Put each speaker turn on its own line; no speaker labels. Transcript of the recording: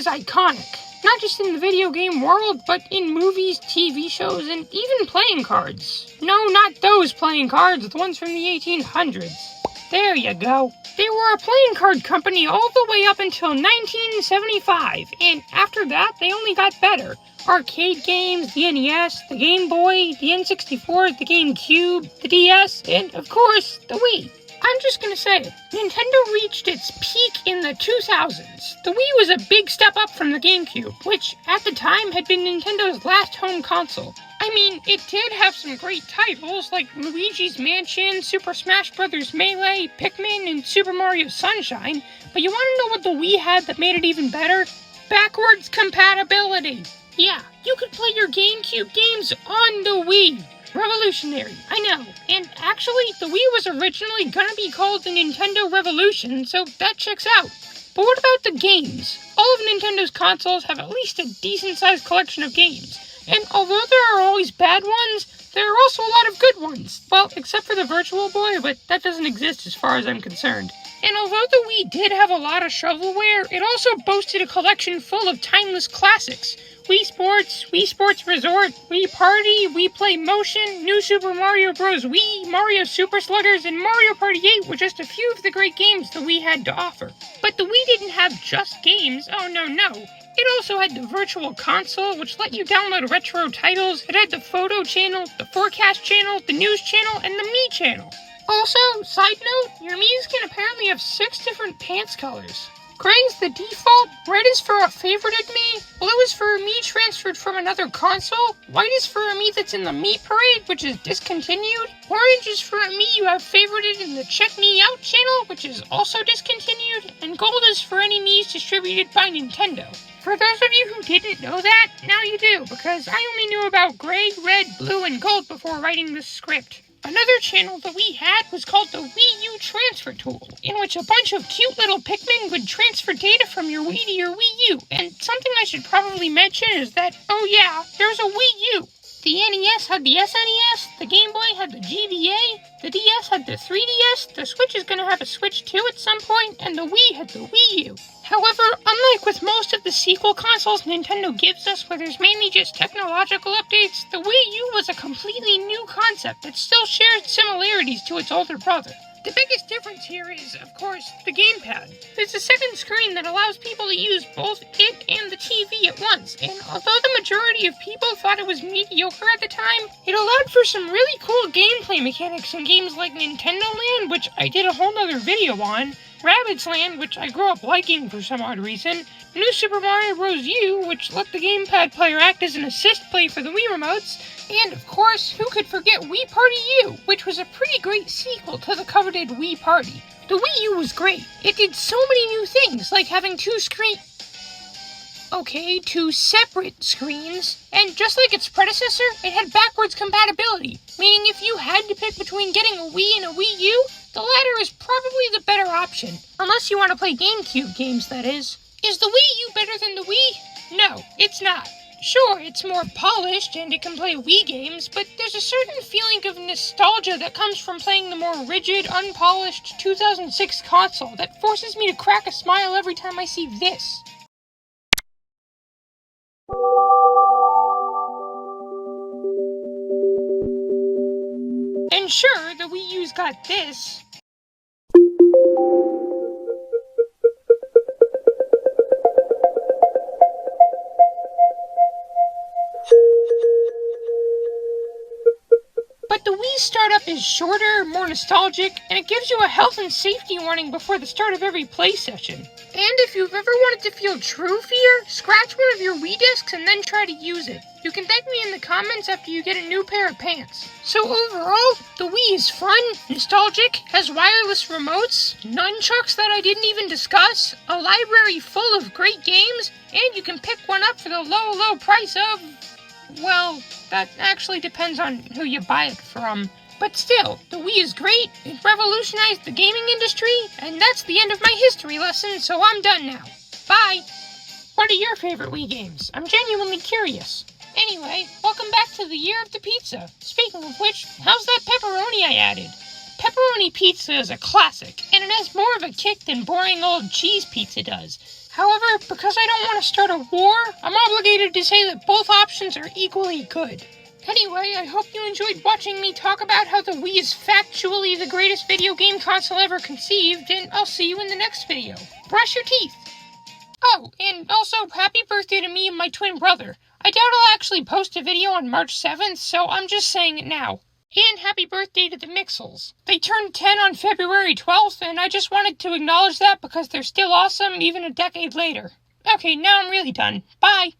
is iconic, not just in the video game world, but in movies, TV shows, and even playing cards. No, not those playing cards, the ones from the 1800s. There you go. They were a playing card company all the way up until 1975, and after that, they only got better. Arcade games, the NES, the Game Boy, the N64, the GameCube, the DS, and of course, the Wii. I'm just gonna say it. Nintendo reached its peak in the 2000s. The Wii was a big step up from the GameCube, which at the time had been Nintendo's last home console. I mean, it did have some great titles like Luigi's Mansion, Super Smash Bros. Melee, Pikmin, and Super Mario Sunshine, but you wanna know what the Wii had that made it even better? Backwards compatibility. Yeah, you could play your GameCube games on the Wii. Revolutionary, I know. And actually, the Wii was originally gonna be called the Nintendo Revolution, so that checks out. But what about the games? All of Nintendo's consoles have at least a decent-sized collection of games. And although there are always bad ones, there are also a lot of good ones. Well, except for the Virtual Boy, but that doesn't exist as far as I'm concerned. And although the Wii did have a lot of shovelware, it also boasted a collection full of timeless classics. Wii Sports Resort, Wii Party, Wii Play Motion, New Super Mario Bros. Wii, Mario Super Sluggers, and Mario Party 8 were just a few of the great games the Wii had to offer. But the Wii didn't have just games, oh no. It also had the Virtual Console, which let you download retro titles. It had the Photo Channel, the Forecast Channel, the News Channel, and the Me Channel. Also, side note, your Miis can apparently have 6 different pants colors. Gray is the default, red is for a favorited Mii, blue is for a Mii transferred from another console, white is for a Mii that's in the Mii Parade, which is discontinued, orange is for a Mii you have favorited in the Check Me Out channel, which is also discontinued, and gold is for any Miis distributed by Nintendo. For those of you who didn't know that, now you do, because I only knew about gray, red, blue, and gold before writing this script. Another channel that we had was called the Wii U Transfer Tool, in which a bunch of cute little Pikmin would transfer data from your Wii to your Wii U. And something I should probably mention is that, oh yeah, there's a Wii U. The NES had the SNES, the Game Boy had the GBA, the DS had the 3DS, the Switch is gonna have a Switch 2 at some point, and the Wii had the Wii U. However, unlike with most of the sequel consoles Nintendo gives us where there's mainly just technological updates, the Wii U was a completely new concept that still shared similarities to its older brother. The biggest difference here is, of course, the gamepad. There's a second screen that allows people to use both it and the TV at once, and although the majority of people thought it was mediocre at the time, it allowed for some really cool gameplay mechanics in games like Nintendo Land, which I did a whole nother video on, Rabbids Land, which I grew up liking for some odd reason, New Super Mario Bros. U, which let the gamepad player act as an assist play for the Wii remotes, and of course, who could forget Wii Party U, which was a pretty great sequel to the coveted Wii Party. The Wii U was great. It did so many new things, like having two separate screens, and just like its predecessor, it had backwards compatibility, meaning if you had to pick between getting a Wii and a Wii U, the latter is probably the better option, unless you want to play GameCube games, that is. Is the Wii U better than the Wii? No, it's not. Sure, it's more polished and it can play Wii games, but there's a certain feeling of nostalgia that comes from playing the more rigid, unpolished 2006 console that forces me to crack a smile every time I see this. And sure, the Wii U's got this. But the Wii startup is shorter, more nostalgic, and it gives you a health and safety warning before the start of every play session. And if you've ever wanted to feel true fear, scratch one of your Wii discs and then try to use it. You can thank me in the comments after you get a new pair of pants. So overall, the Wii is fun, nostalgic, has wireless remotes, nunchucks that I didn't even discuss, a library full of great games, and you can pick one up for the low price of... well, that actually depends on who you buy it from. But still, the Wii is great, it revolutionized the gaming industry, and that's the end of my history lesson, so I'm done now. Bye! What are your favorite Wii games? I'm genuinely curious. Anyway, welcome back to the Year of the Pizza. Speaking of which, how's that pepperoni I added? Pepperoni pizza is a classic, and it has more of a kick than boring old cheese pizza does. However, because I don't want to start a war, I'm obligated to say that both options are equally good. Anyway, I hope you enjoyed watching me talk about how the Wii is factually the greatest video game console ever conceived, and I'll see you in the next video. Brush your teeth! Oh, and also, happy birthday to me and my twin brother. I doubt I'll actually post a video on March 7th, so I'm just saying it now. And happy birthday to the Mixels. They turned 10 on February 12th, and I just wanted to acknowledge that because they're still awesome even a decade later. Okay, now I'm really done. Bye!